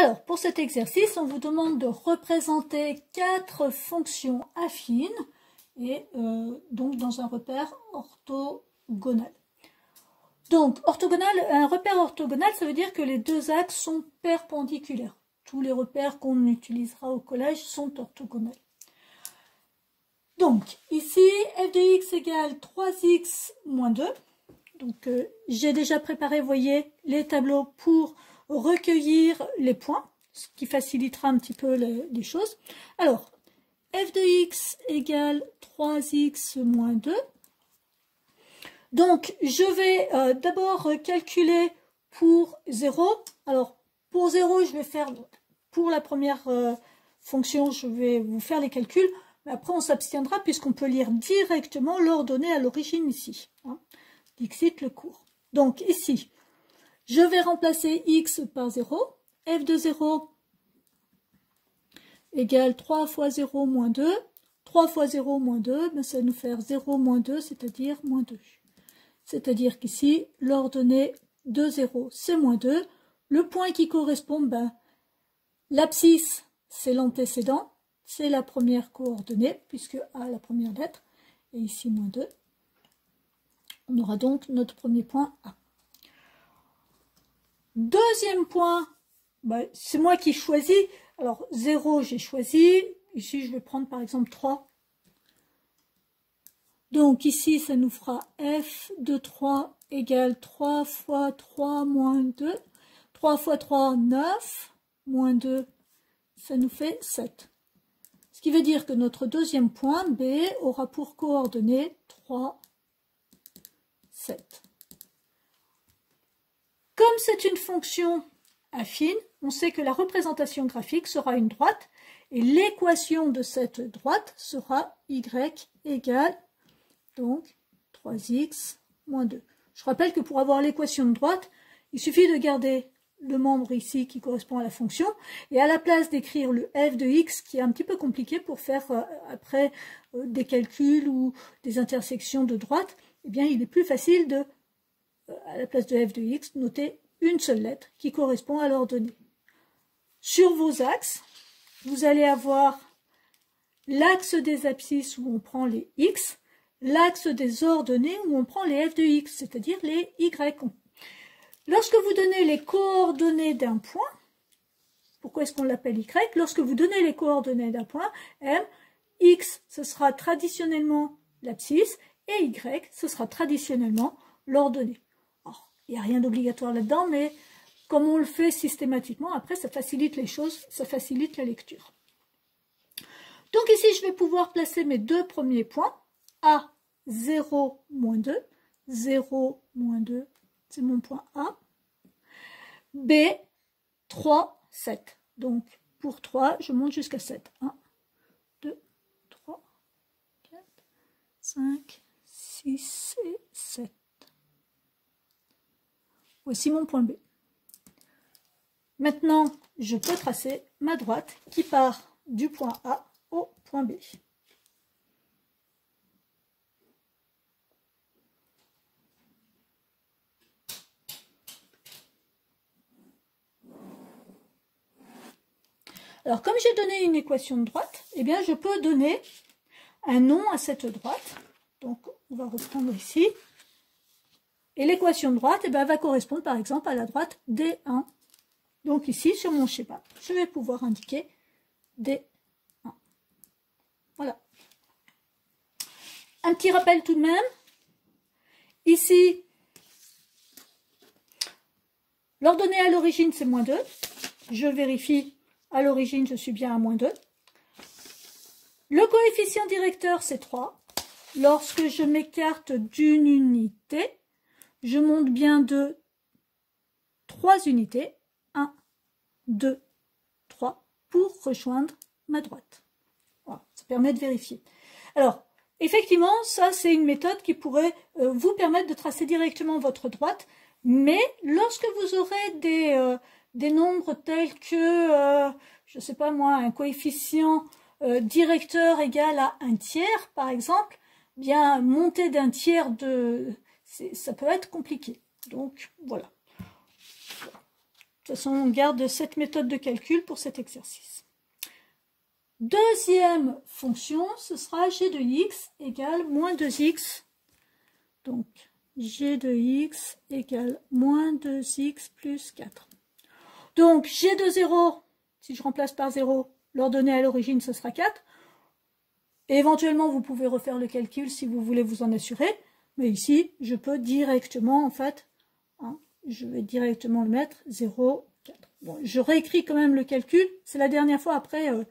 Alors, pour cet exercice, on vous demande de représenter 4 fonctions affines et donc dans un repère orthogonal. Donc, un repère orthogonal, ça veut dire que les deux axes sont perpendiculaires. Tous les repères qu'on utilisera au collège sont orthogonaux. Donc, ici, f de x égale 3x moins 2. Donc, j'ai déjà préparé, vous voyez, les tableaux pour recueillir les points, ce qui facilitera un petit peu les choses. Alors, f de x égale 3x moins 2. Donc, je vais d'abord calculer pour 0. Alors, pour 0, je vais faire, pour la première fonction, je vais vous faire les calculs. Mais après, on s'abstiendra puisqu'on peut lire directement l'ordonnée à l'origine ici. Hein, dixit le cours. Donc, ici, je vais remplacer x par 0. f de 0 égale 3 fois 0 moins 2. 3 fois 0 moins 2, ben, ça va nous faire 0 moins 2, c'est-à-dire moins 2. C'est-à-dire qu'ici, l'ordonnée de 0, c'est moins 2. Le point qui correspond, ben, l'abscisse, c'est l'antécédent, c'est la première coordonnée, puisque A, la première lettre, et ici, moins 2. On aura donc notre premier point A. Deuxième point, ben, c'est moi qui choisis. Alors, 0, j'ai choisi. Ici, je vais prendre par exemple 3. Donc ici, ça nous fera f de 3 égale 3 fois 3 moins 2. 3 fois 3, 9. Moins 2, ça nous fait 7. Ce qui veut dire que notre deuxième point, B, aura pour coordonnées 3, 7. Comme c'est une fonction affine, on sait que la représentation graphique sera une droite et l'équation de cette droite sera y égale donc 3x moins 2. Je rappelle que pour avoir l'équation de droite, il suffit de garder le membre ici qui correspond à la fonction et à la place d'écrire le f de x qui est un petit peu compliqué pour faire après des calculs ou des intersections de droite, eh bien il est plus facile de, à la place de f de x, noter une seule lettre qui correspond à l'ordonnée. Sur vos axes, vous allez avoir l'axe des abscisses où on prend les x, l'axe des ordonnées où on prend les f de x, c'est-à-dire les y. Lorsque vous donnez les coordonnées d'un point, pourquoi est-ce qu'on l'appelle y? Lorsque vous donnez les coordonnées d'un point, m, x, ce sera traditionnellement l'abscisse, et y, ce sera traditionnellement l'ordonnée. Il n'y a rien d'obligatoire là-dedans, mais comme on le fait systématiquement, après, ça facilite les choses, ça facilite la lecture. Donc ici, je vais pouvoir placer mes deux premiers points. A, 0, moins 2. 0, moins 2, c'est mon point A. B, 3, 7. Donc, pour 3, je monte jusqu'à 7. 1, 2, 3, 4, 5, 6 et 7. Voici mon point B. Maintenant, je peux tracer ma droite qui part du point A au point B. Alors, comme j'ai donné une équation de droite, eh bien, je peux donner un nom à cette droite. Donc, on va reprendre ici. Et l'équation de droite, eh bien, va correspondre, par exemple, à la droite D1. Donc, ici, sur mon schéma, je vais pouvoir indiquer D1. Voilà. Un petit rappel tout de même. Ici, l'ordonnée à l'origine, c'est moins 2. Je vérifie. À l'origine, je suis bien à moins 2. Le coefficient directeur, c'est 3. Lorsque je m'écarte d'une unité, je monte bien de 3 unités. 1, 2, 3, pour rejoindre ma droite. Voilà, ça permet de vérifier. Alors, effectivement, ça, c'est une méthode qui pourrait vous permettre de tracer directement votre droite, mais lorsque vous aurez des nombres tels que, je ne sais pas moi, un coefficient directeur égal à 1/3, par exemple, bien monter d'un tiers ça peut être compliqué. Donc, voilà. toute façon, on garde cette méthode de calcul pour cet exercice. Deuxième fonction, ce sera g de x égale moins 2x. Donc, g de x égale moins 2x plus 4. Donc, g de 0, si je remplace par 0, l'ordonnée à l'origine, ce sera 4. Et éventuellement, vous pouvez refaire le calcul si vous voulez vous en assurer. Mais ici, je peux directement, en fait, hein, je vais directement le mettre 0, 4. Bon, je réécris quand même le calcul. C'est la dernière fois, après, on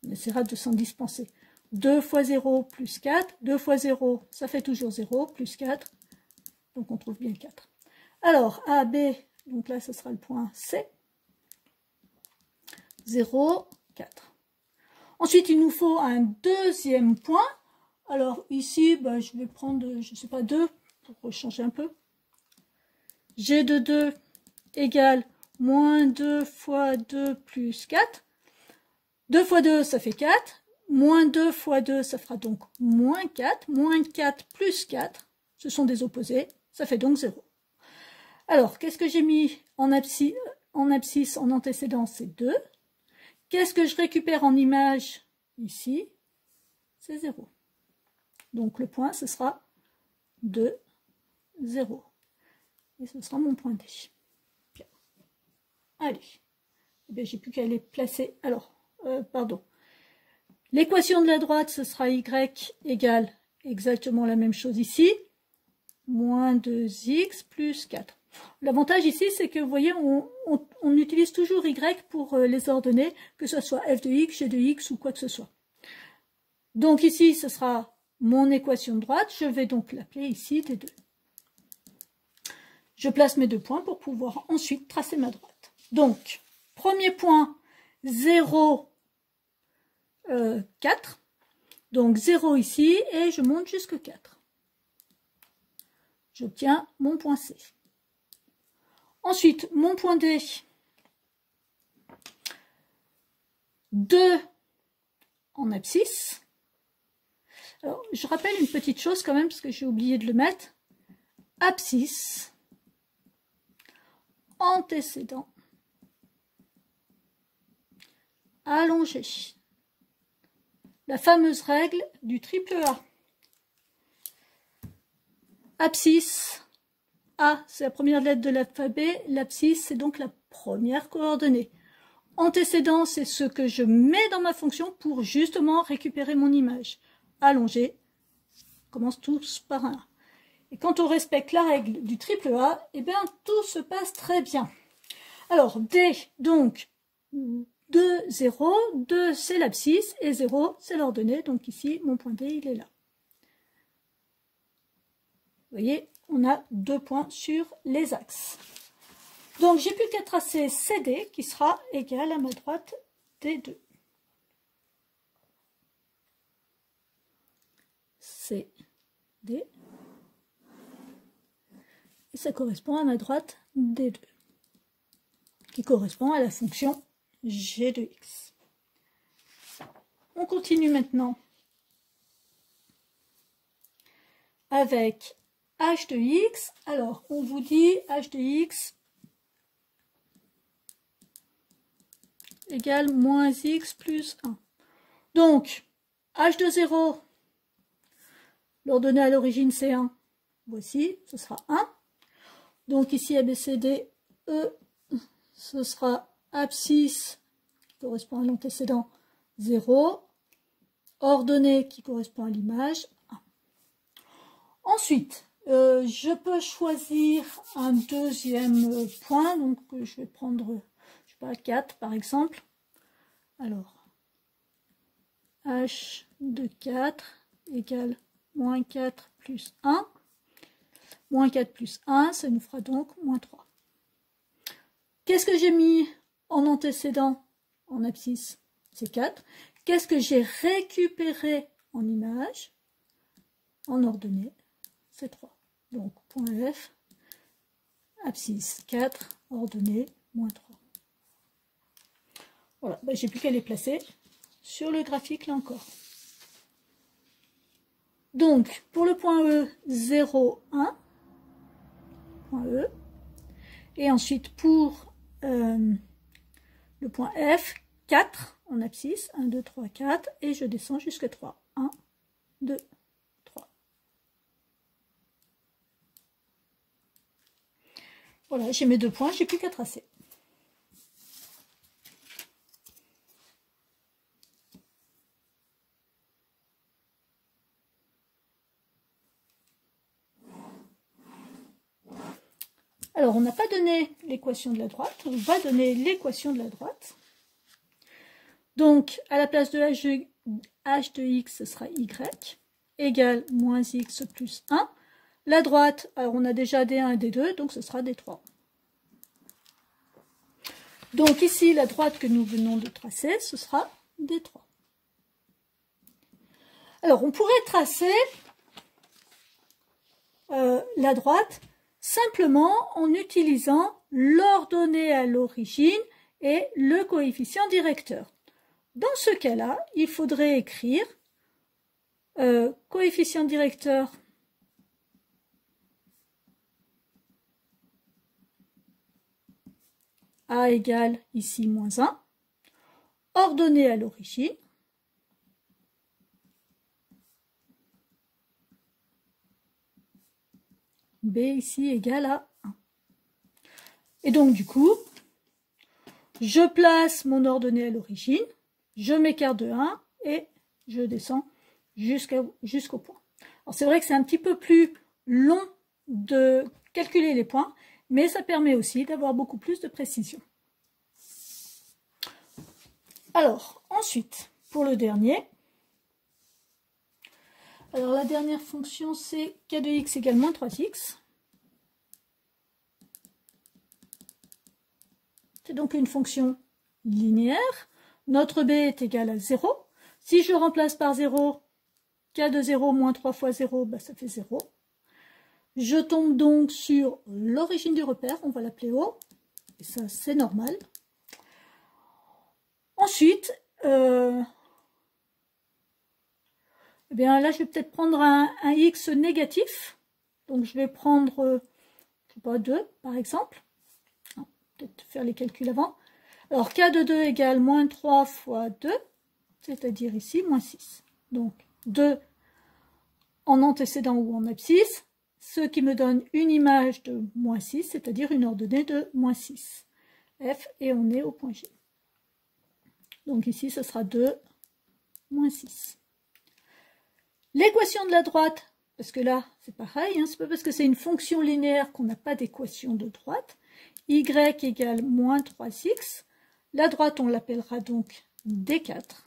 essaiera de s'en dispenser. 2 fois 0 plus 4. 2 fois 0, ça fait toujours 0, plus 4. Donc, on trouve bien 4. Alors, A, B, donc là, ce sera le point C. 0, 4. Ensuite, il nous faut un deuxième point. Alors, ici, ben, je vais prendre, je ne sais pas, 2, pour changer un peu. G de 2 égale moins 2 fois 2 plus 4. 2 fois 2, ça fait 4. Moins 2 fois 2, ça fera donc moins 4. Moins 4 plus 4, ce sont des opposés, ça fait donc 0. Alors, qu'est-ce que j'ai mis en abscisse, en antécédent, c'est 2. Qu'est-ce que je récupère en image ici? C'est 0. Donc, le point, ce sera 2, 0. Et ce sera mon point D. Bien. Allez. Eh j'ai plus qu'à les placer. Alors, pardon. L'équation de la droite, ce sera y égale exactement la même chose ici. Moins 2x plus 4. L'avantage ici, c'est que vous voyez, on utilise toujours y pour les ordonnées, que ce soit f de x, g de x ou quoi que ce soit. Donc ici, ce sera mon équation de droite. Je vais donc l'appeler ici D2. Je place mes 2 points pour pouvoir ensuite tracer ma droite. Donc, premier point, 0, 4. Donc 0 ici, et je monte jusque 4. J'obtiens mon point C. Ensuite, mon point D, 2 en abscisse. Alors, je rappelle une petite chose quand même, parce que j'ai oublié de le mettre. Abscisse, antécédent, allongé. La fameuse règle du triple A. Abscisse, A, c'est la première lettre de l'alphabet. L'abscisse, c'est donc la première coordonnée. Antécédent, c'est ce que je mets dans ma fonction pour justement récupérer mon image. Allongé, on commence tous par un A. Et quand on respecte la règle du triple A, eh bien, tout se passe très bien. Alors, D, donc, 2, 0, 2 c'est l'abscisse et 0 c'est l'ordonnée. Donc ici, mon point D, il est là. Vous voyez, on a 2 points sur les axes. Donc j'ai plus qu'à tracer CD qui sera égal à ma droite D2. CD. Et ça correspond à ma droite D2, qui correspond à la fonction g de x. On continue maintenant avec h de x. Alors, on vous dit h de x égale moins x plus 1. Donc, h de 0, l'ordonnée à l'origine c'est 1. Voici, ce sera 1. Donc ici, A, B, C, D, E, ce sera abscisse qui correspond à l'antécédent 0, ordonnée qui correspond à l'image 1. Ensuite, je peux choisir un deuxième point, donc je vais prendre, je sais pas, 4 par exemple. Alors, h de 4 égale moins 4 plus 1. Moins 4 plus 1, ça nous fera donc moins 3. Qu'est-ce que j'ai mis en antécédent, en abscisse? C'est 4. Qu'est-ce que j'ai récupéré en image, en ordonnée? C'est 3. Donc, point F, abscisse 4, ordonnée, moins 3. Voilà, ben, j'ai plus qu'à les placer sur le graphique là encore. Donc, pour le point E, 0, 1, point E. Et ensuite, pour le point F, 4 en abscisse. 1, 2, 3, 4. Et je descends jusqu'à 3. 1, 2, 3. Voilà, j'ai mes 2 points, j'ai plus qu'à tracer. Alors, on n'a pas donné l'équation de la droite, on va donner l'équation de la droite. Donc, à la place de h de x, ce sera y, égale moins x plus 1. La droite, alors on a déjà D1 et D2, donc ce sera D3. Donc ici, la droite que nous venons de tracer, ce sera D3. Alors, on pourrait tracer la droite simplement en utilisant l'ordonnée à l'origine et le coefficient directeur. Dans ce cas-là, il faudrait écrire coefficient directeur A égale ici moins 1, ordonnée à l'origine, B ici égale à 1. Et donc du coup, je place mon ordonnée à l'origine, je m'écarte de 1 et je descends jusqu'au point. Alors c'est vrai que c'est un petit peu plus long de calculer les points, mais ça permet aussi d'avoir beaucoup plus de précision. Alors, ensuite, pour le dernier, alors la dernière fonction c'est k de x égale moins 3x. C'est donc une fonction linéaire. Notre b est égal à 0. Si je remplace par 0, k de 0 moins 3 fois 0, bah, ça fait 0. Je tombe donc sur l'origine du repère, on va l'appeler O, et ça c'est normal. Ensuite, eh bien là je vais peut-être prendre un x négatif, donc je vais prendre, je sais pas, 2 par exemple. Peut-être faire les calculs avant. Alors k de 2 égale moins 3 fois 2, c'est-à-dire ici moins 6. Donc 2 en antécédent ou en abscisse, ce qui me donne une image de moins 6, c'est-à-dire une ordonnée de moins 6. F, et on est au point G. Donc ici, ce sera 2, moins 6. L'équation de la droite, parce que là, c'est pareil, hein, c'est pas parce que c'est une fonction linéaire qu'on n'a pas d'équation de droite. Y égale moins 3x. La droite, on l'appellera donc D4.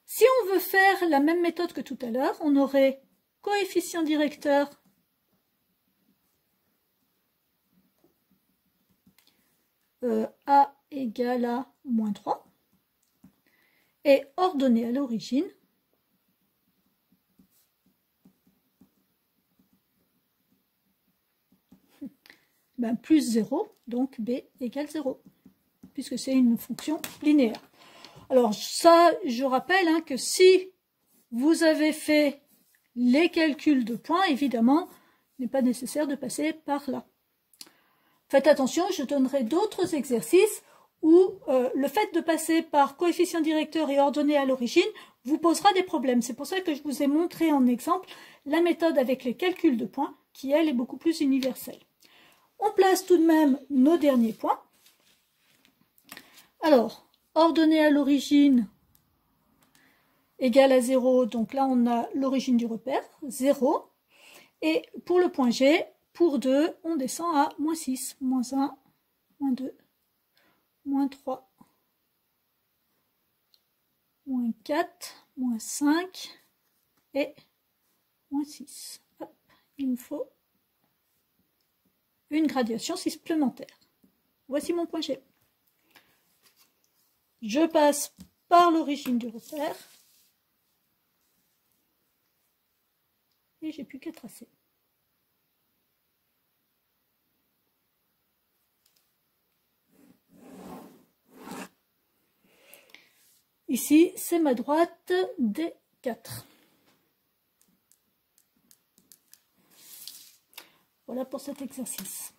Si on veut faire la même méthode que tout à l'heure, on aurait coefficient directeur A égale à moins 3 et ordonnée à l'origine ben, plus 0, donc B égale 0, puisque c'est une fonction linéaire. Alors ça, je rappelle hein, que si vous avez fait les calculs de points, évidemment, il n'est pas nécessaire de passer par là. Faites attention, je donnerai d'autres exercices où le fait de passer par coefficient directeur et ordonnée à l'origine vous posera des problèmes. C'est pour ça que je vous ai montré en exemple la méthode avec les calculs de points, qui elle est beaucoup plus universelle. On place tout de même nos derniers points. Alors, ordonnée à l'origine égale à 0, donc là on a l'origine du repère, 0. Et pour le point G, pour 2, on descend à moins 6, moins 1, moins 2, moins 3, moins 4, moins 5 et moins 6. Hop, il me faut une gradation supplémentaire. Voici mon point G. Je passe par l'origine du repère et j'ai plus qu'à tracer. Ici, c'est ma droite D4. Voilà pour cet exercice.